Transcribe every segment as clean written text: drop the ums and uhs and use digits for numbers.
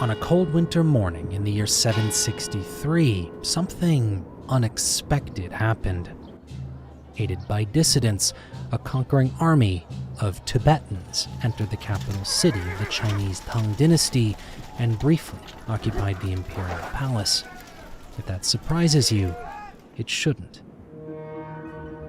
On a cold winter morning in the year 763, something unexpected happened. Aided by dissidents, a conquering army of Tibetans entered the capital city of the Chinese Tang dynasty and briefly occupied the imperial palace. If that surprises you, it shouldn't.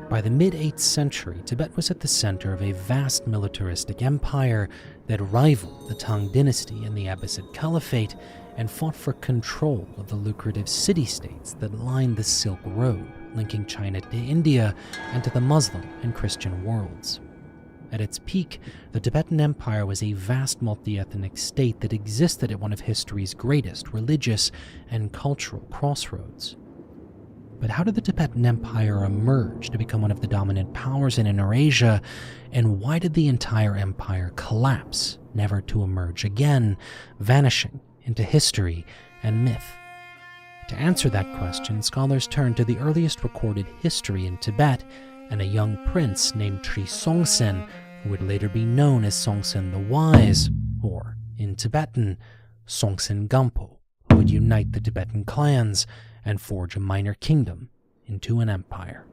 By the mid-8th century, Tibet was at the center of a vast militaristic empire that rivaled the Tang dynasty and the Abbasid Caliphate and fought for control of the lucrative city-states that lined the Silk Road, linking China to India and to the Muslim and Christian worlds. At its peak, the Tibetan Empire was a vast multi-ethnic state that existed at one of history's greatest religious and cultural crossroads. But how did the Tibetan Empire emerge to become one of the dominant powers in Inner Asia, and why did the entire empire collapse, never to emerge again, vanishing into history and myth? To answer that question, scholars turn to the earliest recorded history in Tibet and a young prince named Tri Songtsen, who would later be known as Songtsen the Wise, or, in Tibetan, Songtsen Gampo, who would unite the Tibetan clans and forge a minor kingdom into an empire.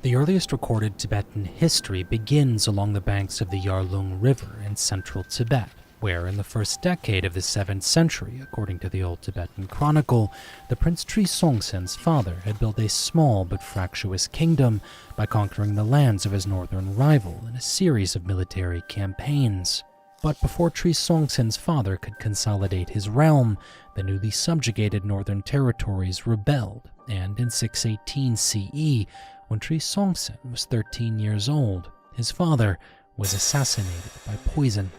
The earliest recorded Tibetan history begins along the banks of the Yarlung River in central Tibet, where in the first decade of the 7th century, according to the Old Tibetan Chronicle, the Prince Tri Songtsen's father had built a small but fractious kingdom by conquering the lands of his northern rival in a series of military campaigns. But before Tri Songtsen's father could consolidate his realm, the newly subjugated northern territories rebelled, and in 618 CE, when Tri Songtsen was 13 years old, his father was assassinated by poison.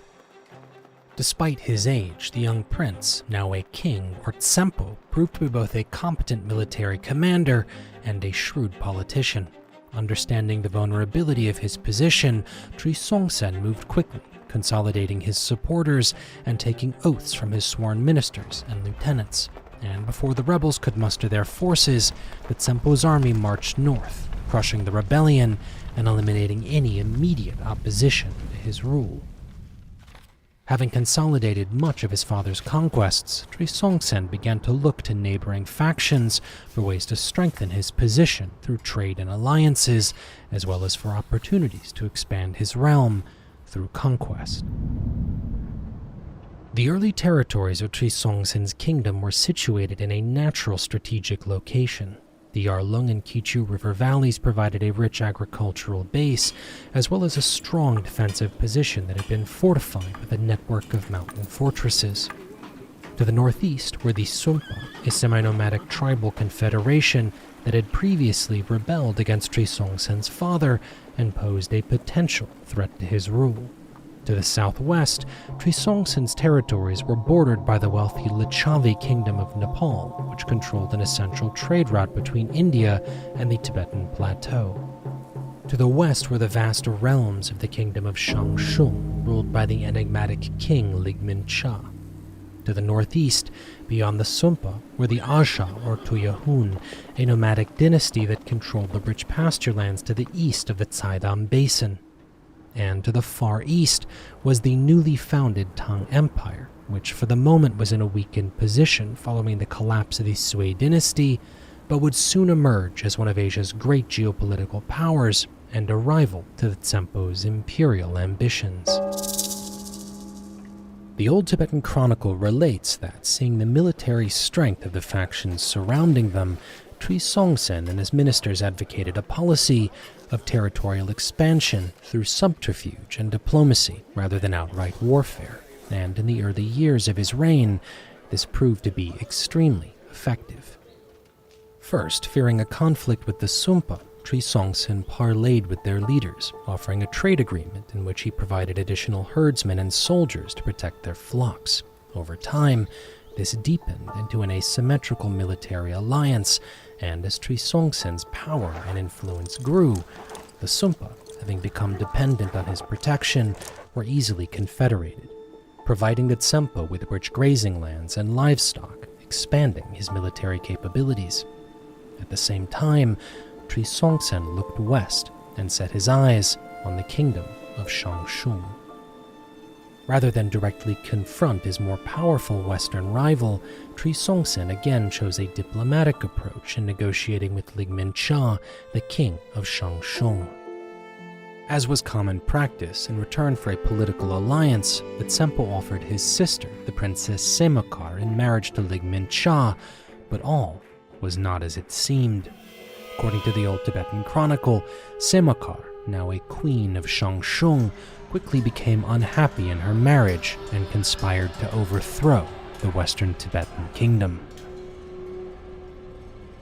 Despite his age, the young prince, now a king or tsempo, proved to be both a competent military commander and a shrewd politician. Understanding the vulnerability of his position, Tri Songtsen moved quickly, consolidating his supporters and taking oaths from his sworn ministers and lieutenants. And before the rebels could muster their forces, the tsempo's army marched north, crushing the rebellion and eliminating any immediate opposition to his rule. Having consolidated much of his father's conquests, Tri Songtsen began to look to neighboring factions for ways to strengthen his position through trade and alliances, as well as for opportunities to expand his realm through conquest. The early territories of Tri Songtsen's kingdom were situated in a natural strategic location. The Yarlung and Kichu River valleys provided a rich agricultural base, as well as a strong defensive position that had been fortified with a network of mountain fortresses. To the northeast were the Sumpa, a semi-nomadic tribal confederation that had previously rebelled against Tri Songtsen's father and posed a potential threat to his rule. To the southwest, Tri Songtsen's territories were bordered by the wealthy Lichavi Kingdom of Nepal, which controlled an essential trade route between India and the Tibetan Plateau. To the west were the vast realms of the Kingdom of Shangshung, ruled by the enigmatic king Ligmin Cha. To the northeast, beyond the Sumpa, were the Aja or Tuyahun, a nomadic dynasty that controlled the rich pasture lands to the east of the Tsaidam Basin. And to the far east was the newly founded Tang Empire, which for the moment was in a weakened position following the collapse of the Sui dynasty, but would soon emerge as one of Asia's great geopolitical powers and a rival to the Tsempo's imperial ambitions. The Old Tibetan Chronicle relates that, seeing the military strength of the factions surrounding them, Tri Songtsen and his ministers advocated a policy of territorial expansion through subterfuge and diplomacy rather than outright warfare, and in the early years of his reign, this proved to be extremely effective. First, fearing a conflict with the Sumpa, Tri Songtsen parleyed with their leaders, offering a trade agreement in which he provided additional herdsmen and soldiers to protect their flocks. Over time, this deepened into an asymmetrical military alliance, and as Tri Songtsen's power and influence grew, the Sumpa, having become dependent on his protection, were easily confederated, providing the Tsempo with rich grazing lands and livestock. expanding his military capabilities. At the same time, Tri Songtsen looked west and set his eyes on the kingdom of Shangshung. Rather than directly confront his more powerful Western rival, Tri Songtsen again chose a diplomatic approach in negotiating with Ligmincha, the king of Shangshung. As was common practice, in return for a political alliance, the Tsempo offered his sister, the Princess Semakar, in marriage to Ligmincha, but all was not as it seemed. According to the old Tibetan chronicle, Semakar, now a queen of Shangshung, quickly became unhappy in her marriage and conspired to overthrow the Western Tibetan kingdom.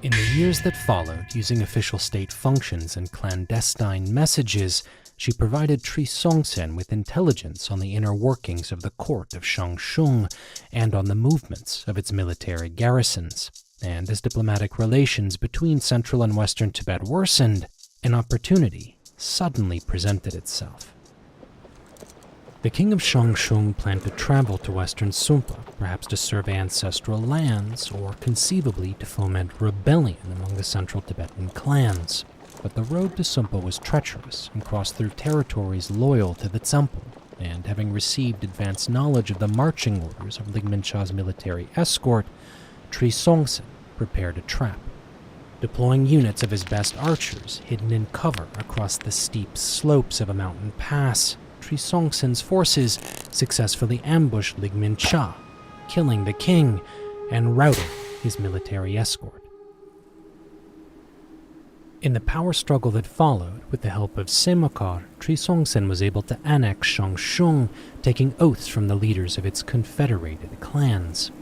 In the years that followed, using official state functions and clandestine messages, she provided Tri Songtsen with intelligence on the inner workings of the court of Shangshung and on the movements of its military garrisons. And as diplomatic relations between central and western Tibet worsened, an opportunity suddenly presented itself. The king of Shangshung planned to travel to western Sumpa, perhaps to survey ancestral lands, or conceivably to foment rebellion among the central Tibetan clans. But the road to Sumpa was treacherous and crossed through territories loyal to the Tsempo, and having received advanced knowledge of the marching orders of Ligmincha's military escort, Tri Songtsen prepared a trap. Deploying units of his best archers hidden in cover across the steep slopes of a mountain pass, Tri Songtsen's forces successfully ambushed Ligmincha, killing the king and routing his military escort. In the power struggle that followed, with the help of Semakar, Tri Songtsen was able to annex Shangshung, taking oaths from the leaders of its confederated clans.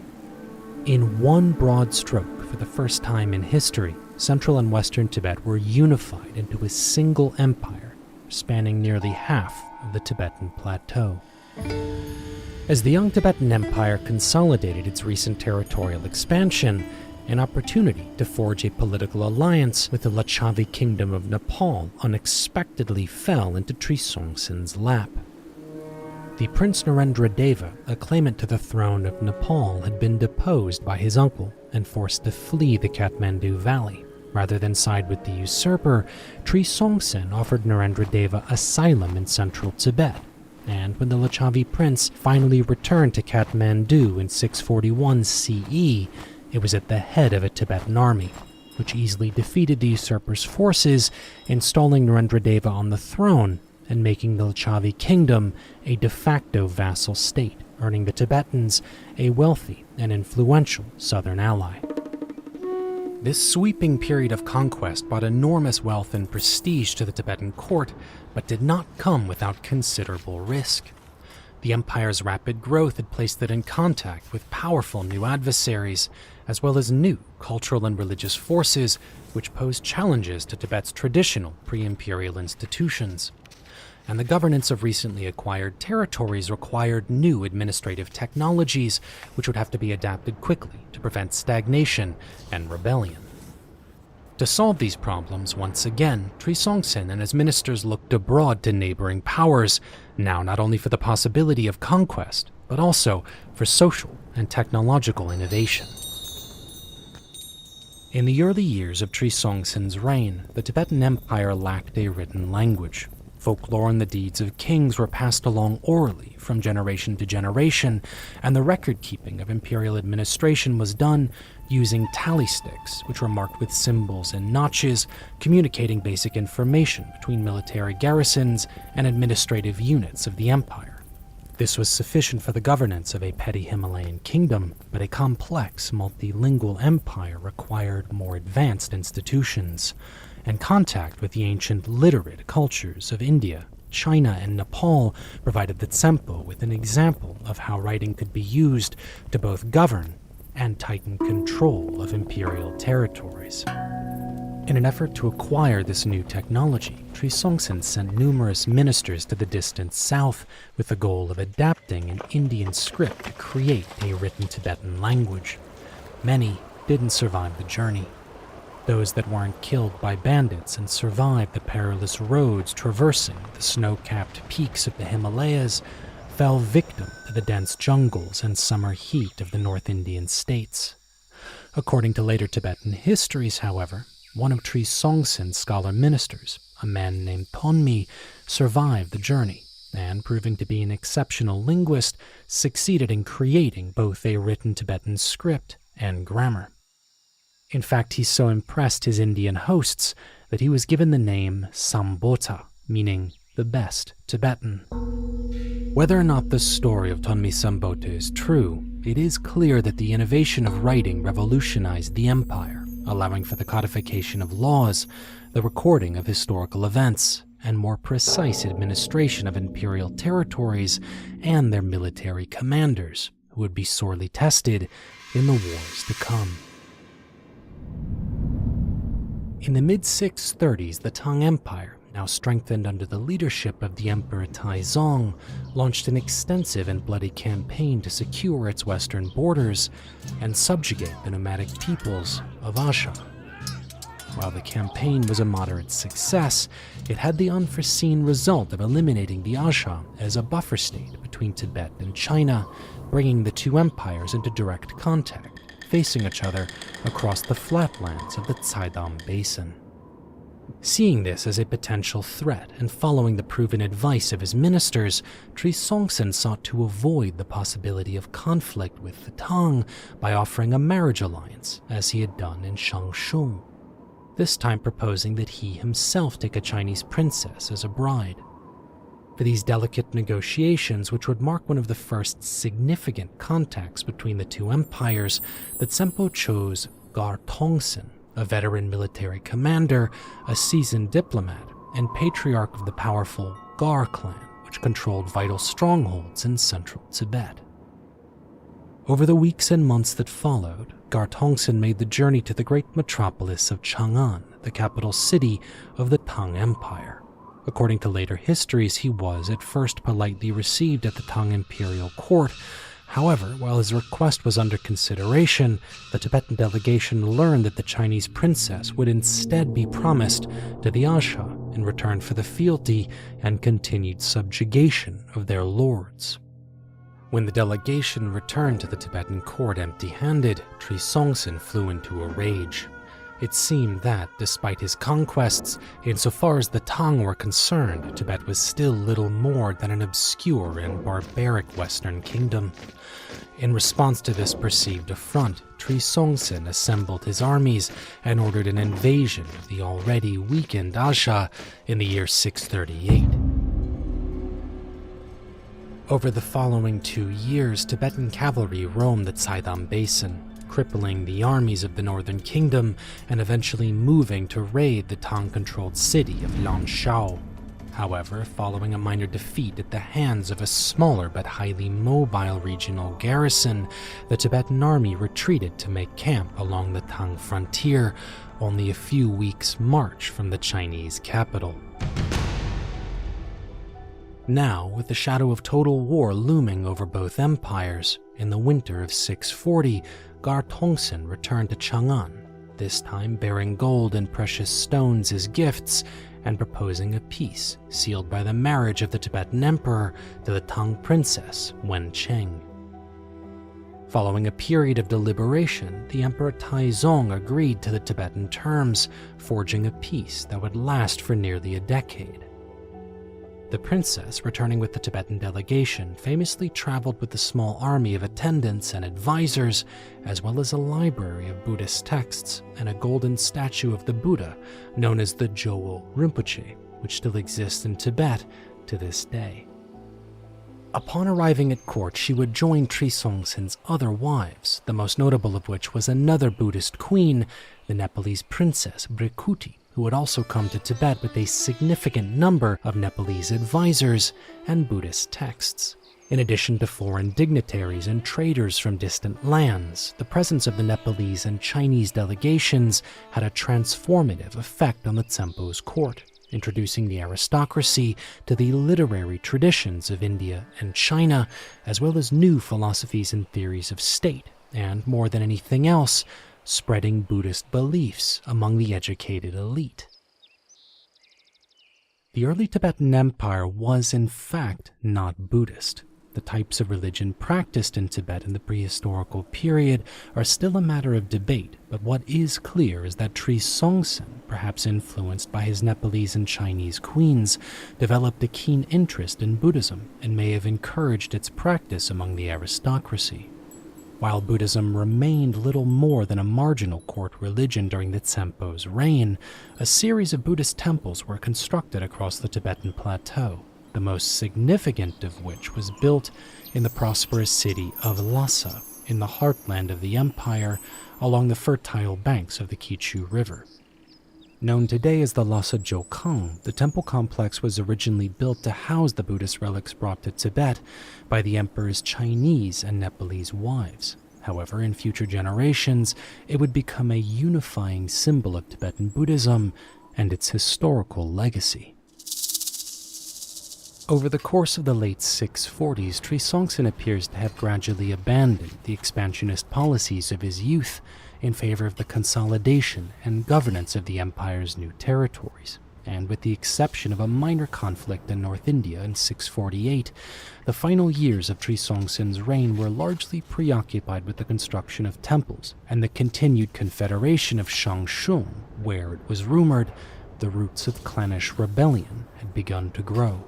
In one broad stroke, for the first time in history, central and western Tibet were unified into a single empire, spanning nearly half of the Tibetan plateau. As the young Tibetan Empire consolidated its recent territorial expansion, an opportunity to forge a political alliance with the Licchavi kingdom of Nepal unexpectedly fell into Tri Songtsen's lap. The Prince Narendra Deva, a claimant to the throne of Nepal, had been deposed by his uncle and forced to flee the Kathmandu Valley. Rather than side with the usurper, Tri Songtsen offered Narendra Deva asylum in central Tibet, and when the Licchavi prince finally returned to Kathmandu in 641 CE, it was at the head of a Tibetan army, which easily defeated the usurper's forces, installing Narendra Deva on the throne and making the Licchavi kingdom a de facto vassal state, earning the Tibetans a wealthy and influential southern ally. This sweeping period of conquest brought enormous wealth and prestige to the Tibetan court, but did not come without considerable risk. The empire's rapid growth had placed it in contact with powerful new adversaries, as well as new cultural and religious forces, which posed challenges to Tibet's traditional pre-imperial institutions. And the governance of recently acquired territories required new administrative technologies, which would have to be adapted quickly to prevent stagnation and rebellion. To solve these problems, once again, Tri Songtsen and his ministers looked abroad to neighboring powers, now not only for the possibility of conquest, but also for social and technological innovation. In the early years of Tri Songtsen's reign, the Tibetan Empire lacked a written language. Folklore and the deeds of kings were passed along orally from generation to generation, and the record-keeping of imperial administration was done using tally sticks, which were marked with symbols and notches, communicating basic information between military garrisons and administrative units of the empire. This was sufficient for the governance of a petty Himalayan kingdom, but a complex, multilingual empire required more advanced institutions, and contact with the ancient literate cultures of India, China, and Nepal provided the Tsempo with an example of how writing could be used to both govern and tighten control of imperial territories. In an effort to acquire this new technology, Tri Songtsen sent numerous ministers to the distant south with the goal of adapting an Indian script to create a written Tibetan language. Many didn't survive the journey. Those that weren't killed by bandits and survived the perilous roads traversing the snow-capped peaks of the Himalayas fell victim to the dense jungles and summer heat of the North Indian states. According to later Tibetan histories, however, one of Tree Songtsen's scholar ministers, a man named Tonmi, survived the journey and, proving to be an exceptional linguist, succeeded in creating both a written Tibetan script and grammar. In fact, he so impressed his Indian hosts that he was given the name Sambota, meaning the best Tibetan. Whether or not the story of Tonmi Sambota is true, it is clear that the innovation of writing revolutionized the empire, allowing for the codification of laws, the recording of historical events, and more precise administration of imperial territories and their military commanders, who would be sorely tested in the wars to come. In the mid-630s, the Tang Empire, now strengthened under the leadership of the Emperor Taizong, launched an extensive and bloody campaign to secure its western borders and subjugate the nomadic peoples of Asha. While the campaign was a moderate success, it had the unforeseen result of eliminating the Asha as a buffer state between Tibet and China, bringing the two empires into direct contact, facing each other across the flatlands of the Tibetan Basin. Seeing this as a potential threat and following the proven advice of his ministers, Tree Songtsen sought to avoid the possibility of conflict with the Tang by offering a marriage alliance, as he had done in Shangshung, this time proposing that he himself take a Chinese princess as a bride. For these delicate negotiations, which would mark one of the first significant contacts between the two empires, the Tsempo chose Gar Tongsen, a veteran military commander, a seasoned diplomat, and patriarch of the powerful Gar clan, which controlled vital strongholds in central Tibet. Over the weeks and months that followed, Gar Tongsen made the journey to the great metropolis of Chang'an, the capital city of the Tang Empire. According to later histories, he was at first politely received at the Tang imperial court. However, while his request was under consideration, the Tibetan delegation learned that the Chinese princess would instead be promised to the Asha in return for the fealty and continued subjugation of their lords. When the delegation returned to the Tibetan court empty-handed, Tree Songtsen flew into a rage. It seemed that, despite his conquests, insofar as the Tang were concerned, Tibet was still little more than an obscure and barbaric Western kingdom. In response to this perceived affront, Tree Songtsen assembled his armies and ordered an invasion of the already weakened Asha in the year 638. Over the following 2 years, Tibetan cavalry roamed the Tibetan Basin, crippling the armies of the northern kingdom and eventually moving to raid the Tang-controlled city of Lanshao. However, following a minor defeat at the hands of a smaller but highly mobile regional garrison, the Tibetan army retreated to make camp along the Tang frontier, only a few weeks' march from the Chinese capital. Now, with the shadow of total war looming over both empires, in the winter of 640, Gar Tongsen returned to Chang'an, this time bearing gold and precious stones as gifts and proposing a peace sealed by the marriage of the Tibetan emperor to the Tang princess Wencheng. Following a period of deliberation, the Emperor Taizong agreed to the Tibetan terms, forging a peace that would last for nearly a decade. The princess, returning with the Tibetan delegation, famously traveled with a small army of attendants and advisors, as well as a library of Buddhist texts and a golden statue of the Buddha known as the Jowo Rinpoche, which still exists in Tibet to this day. Upon arriving at court, she would join Tree Songtsen's other wives, the most notable of which was another Buddhist queen, the Nepalese princess Brikuti, who would also come to Tibet with a significant number of Nepalese advisors and Buddhist texts. In addition to foreign dignitaries and traders from distant lands, the presence of the Nepalese and Chinese delegations had a transformative effect on the Tsempo's court, introducing the aristocracy to the literary traditions of India and China, as well as new philosophies and theories of state, and, more than anything else, spreading Buddhist beliefs among the educated elite. The early Tibetan Empire was, in fact, not Buddhist. The types of religion practiced in Tibet in the prehistorical period are still a matter of debate, but what is clear is that Tree Songtsen, perhaps influenced by his Nepalese and Chinese queens, developed a keen interest in Buddhism and may have encouraged its practice among the aristocracy. While Buddhism remained little more than a marginal court religion during the Tsempo's reign, a series of Buddhist temples were constructed across the Tibetan plateau, the most significant of which was built in the prosperous city of Lhasa, in the heartland of the empire, along the fertile banks of the Kichu River. Known today as the Lhasa Jokang, the temple complex was originally built to house the Buddhist relics brought to Tibet by the emperor's Chinese and Nepalese wives. However, in future generations, it would become a unifying symbol of Tibetan Buddhism and its historical legacy. Over the course of the late 640s, Tree Songtsen appears to have gradually abandoned the expansionist policies of his youth in favor of the consolidation and governance of the empire's new territories. And with the exception of a minor conflict in North India in 648, the final years of Tree Songtsen's reign were largely preoccupied with the construction of temples and the continued confederation of Shangshung, where, it was rumored, the roots of clannish rebellion had begun to grow.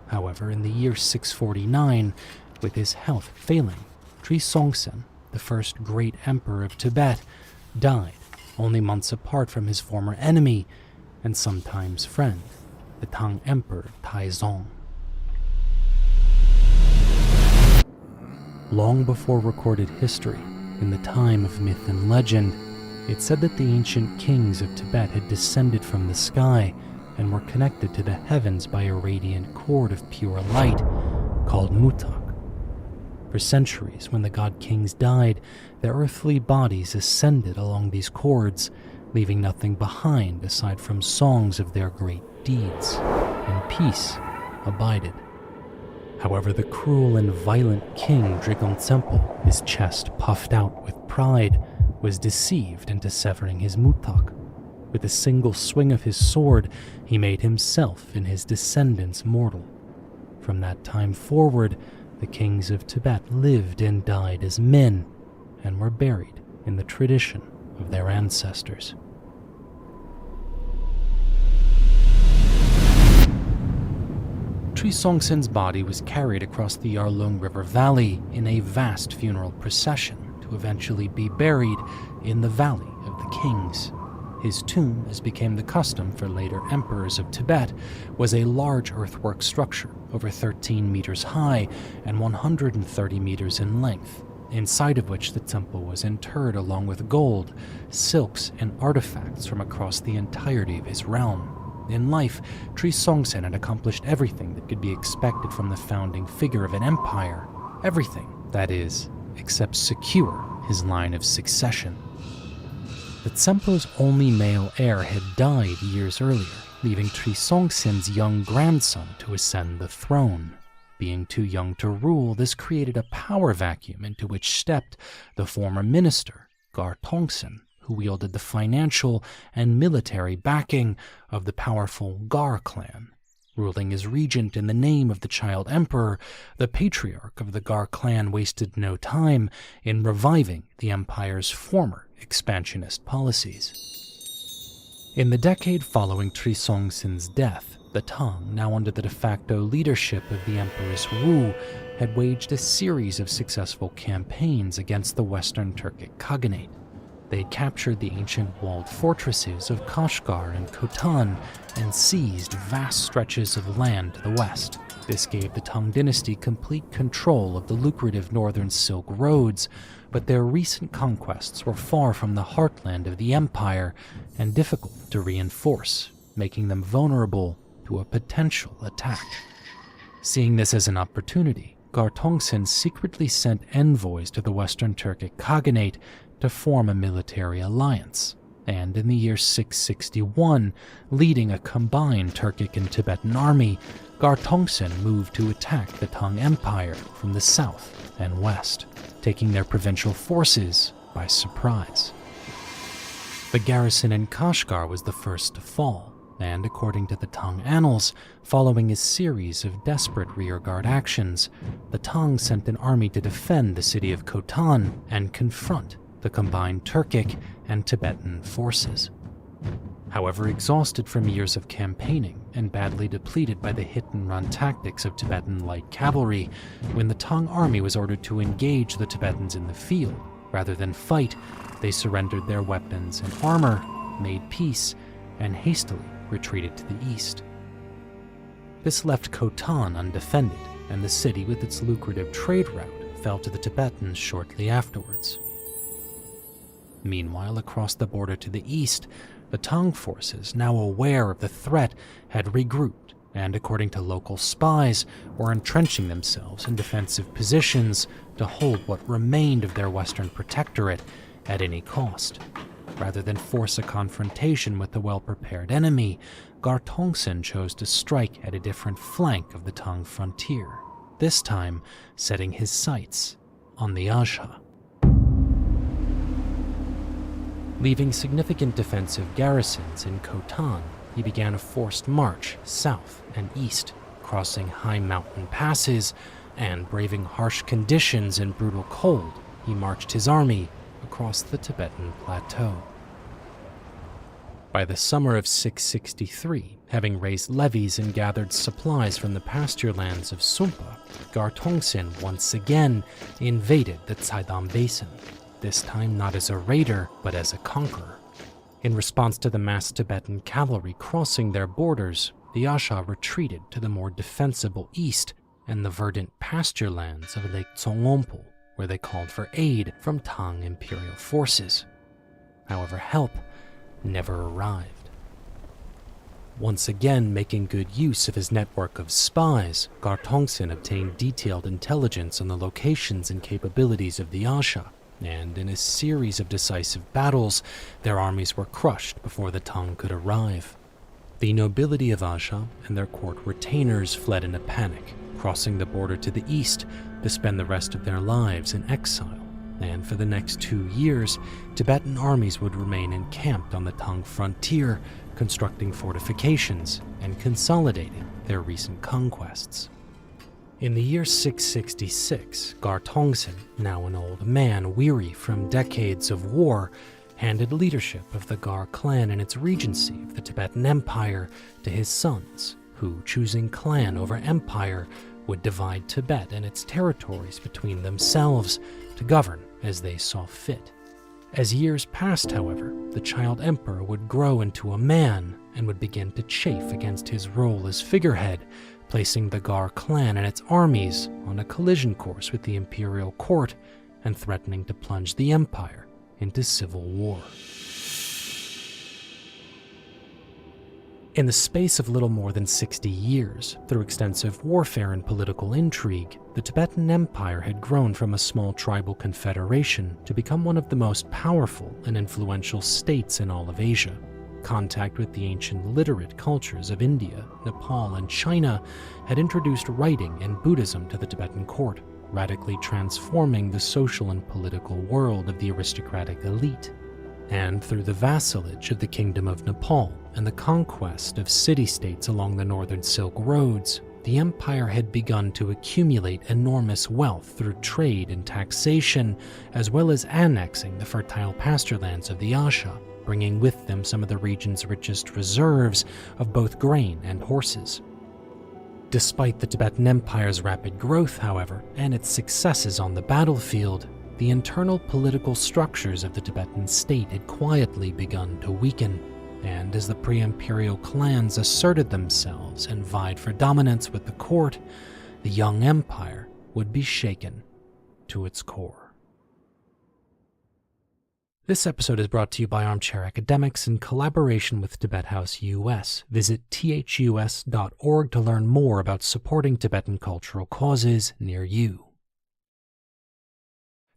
However, in the year 649, with his health failing, Tree Songtsen, the first great emperor of Tibet, died only months apart from his former enemy and sometimes friend, the Tang Emperor Taizong. Long before recorded history, in the time of myth and legend, it said that the ancient kings of Tibet had descended from the sky and were connected to the heavens by a radiant cord of pure light called Mutak. For centuries, when the god kings died, their earthly bodies ascended along these cords, leaving nothing behind aside from songs of their great deeds, and peace abided. However, the cruel and violent king Drigong Tsempo, his chest puffed out with pride, was deceived into severing his Mutak. With a single swing of his sword, he made himself and his descendants mortal. From that time forward, the kings of Tibet lived and died as men, and were buried in the tradition of their ancestors. Tree Songtsen's body was carried across the Yarlung River Valley in a vast funeral procession to eventually be buried in the Valley of the Kings. His tomb, as became the custom for later emperors of Tibet, was a large earthwork structure over 13 meters high and 130 meters in length, inside of which the temple was interred along with gold, silks, and artifacts from across the entirety of his realm. In life, Tree Songtsen had accomplished everything that could be expected from the founding figure of an empire. Everything, that is, except secure his line of succession. The Tsempo's only male heir had died years earlier, leaving Tree Songtsen's young grandson to ascend the throne. Being too young to rule, this created a power vacuum into which stepped the former minister, Gar Tongtsen, who wielded the financial and military backing of the powerful Gar clan. Ruling as regent in the name of the child emperor, the patriarch of the Gar clan wasted no time in reviving the empire's former expansionist policies. In the decade following Tree Songtsen's death, the Tang, now under the de facto leadership of the Empress Wu, had waged a series of successful campaigns against the Western Turkic Khaganate. They had captured the ancient walled fortresses of Kashgar and Khotan and seized vast stretches of land to the west. This gave the Tang dynasty complete control of the lucrative northern Silk roads, but their recent conquests were far from the heartland of the empire and difficult to reinforce, making them vulnerable to a potential attack. Seeing this as an opportunity, Gar Tongtsen secretly sent envoys to the Western Turkic Khaganate to form a military alliance, and in the year 661, leading a combined Turkic and Tibetan army, Gar Tongtsen moved to attack the Tang Empire from the south and west, taking their provincial forces by surprise. The garrison in Kashgar was the first to fall, and according to the Tang annals, following a series of desperate rearguard actions, the Tang sent an army to defend the city of Khotan and confront the combined Turkic and Tibetan forces. However, exhausted from years of campaigning and badly depleted by the hit-and-run tactics of Tibetan light cavalry, when the Tang army was ordered to engage the Tibetans in the field, rather than fight, they surrendered their weapons and armor, made peace, and hastily retreated to the east. This left Khotan undefended, and the city with its lucrative trade route fell to the Tibetans shortly afterwards. Meanwhile, across the border to the east, the Tang forces, now aware of the threat, had regrouped and, according to local spies, were entrenching themselves in defensive positions to hold what remained of their western protectorate at any cost. Rather than force a confrontation with the well-prepared enemy, Gartongsen chose to strike at a different flank of the Tang frontier, this time setting his sights on the Asha. Leaving significant defensive garrisons in Khotan, he began a forced march south and east, crossing high mountain passes, and braving harsh conditions and brutal cold, he marched his army across the Tibetan plateau. By the summer of 663, having raised levies and gathered supplies from the pasture lands of Sumpa, Gartongsen once again invaded the Tsaidam Basin, this time not as a raider, but as a conqueror. In response to the massed Tibetan cavalry crossing their borders, the Asha retreated to the more defensible east and the verdant pasture lands of Lake Tsongompo, where they called for aid from Tang imperial forces. However, help never arrived. Once again making good use of his network of spies, Gartongsen obtained detailed intelligence on the locations and capabilities of the Asha, and in a series of decisive battles, their armies were crushed before the Tang could arrive. The nobility of Asha and their court retainers fled in a panic, crossing the border to the east to spend the rest of their lives in exile, and for the next 2 years, Tibetan armies would remain encamped on the Tang frontier, constructing fortifications and consolidating their recent conquests. In the year 666, Gartongsen, now an old man weary from decades of war, handed leadership of the Gar clan and its regency of the Tibetan Empire to his sons, who, choosing clan over empire, would divide Tibet and its territories between themselves to govern as they saw fit. As years passed, however, the child emperor would grow into a man and would begin to chafe against his role as figurehead, placing the Gar clan and its armies on a collision course with the imperial court and threatening to plunge the empire into civil war. In the space of little more than 60 years, through extensive warfare and political intrigue, the Tibetan Empire had grown from a small tribal confederation to become one of the most powerful and influential states in all of Asia. Contact with the ancient literate cultures of India, Nepal, and China had introduced writing and Buddhism to the Tibetan court, radically transforming the social and political world of the aristocratic elite. And through the vassalage of the Kingdom of Nepal and the conquest of city-states along the northern Silk Roads, the empire had begun to accumulate enormous wealth through trade and taxation, as well as annexing the fertile pasture lands of the Asha, bringing with them some of the region's richest reserves of both grain and horses. Despite the Tibetan Empire's rapid growth, however, and its successes on the battlefield, the internal political structures of the Tibetan state had quietly begun to weaken, and as the pre-imperial clans asserted themselves and vied for dominance with the court, the young empire would be shaken to its core. This episode is brought to you by Armchair Academics in collaboration with Tibet House US. Visit thus.org to learn more about supporting Tibetan cultural causes near you.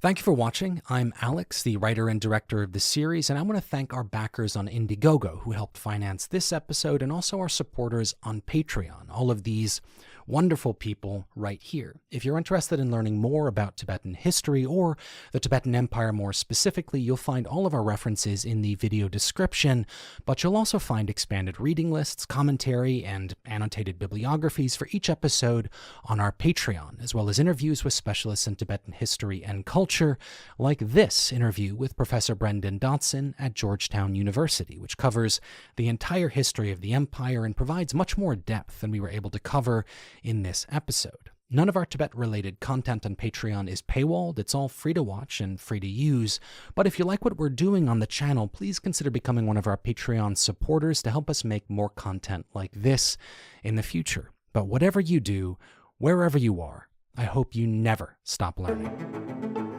Thank you for watching. I'm Alex, the writer and director of the series, and I want to thank our backers on Indiegogo who helped finance this episode and also our supporters on Patreon. All of these wonderful people right here. If you're interested in learning more about Tibetan history or the Tibetan Empire more specifically, you'll find all of our references in the video description, but you'll also find expanded reading lists, commentary, and annotated bibliographies for each episode on our Patreon, as well as interviews with specialists in Tibetan history and culture, like this interview with Professor Brendan Dotson at Georgetown University, which covers the entire history of the empire and provides much more depth than we were able to cover in this episode. None of our Tibet-related content on Patreon is paywalled. It's all free to watch and free to use. But if you like what we're doing on the channel, please consider becoming one of our Patreon supporters to help us make more content like this in the future. But whatever you do, wherever you are, I hope you never stop learning.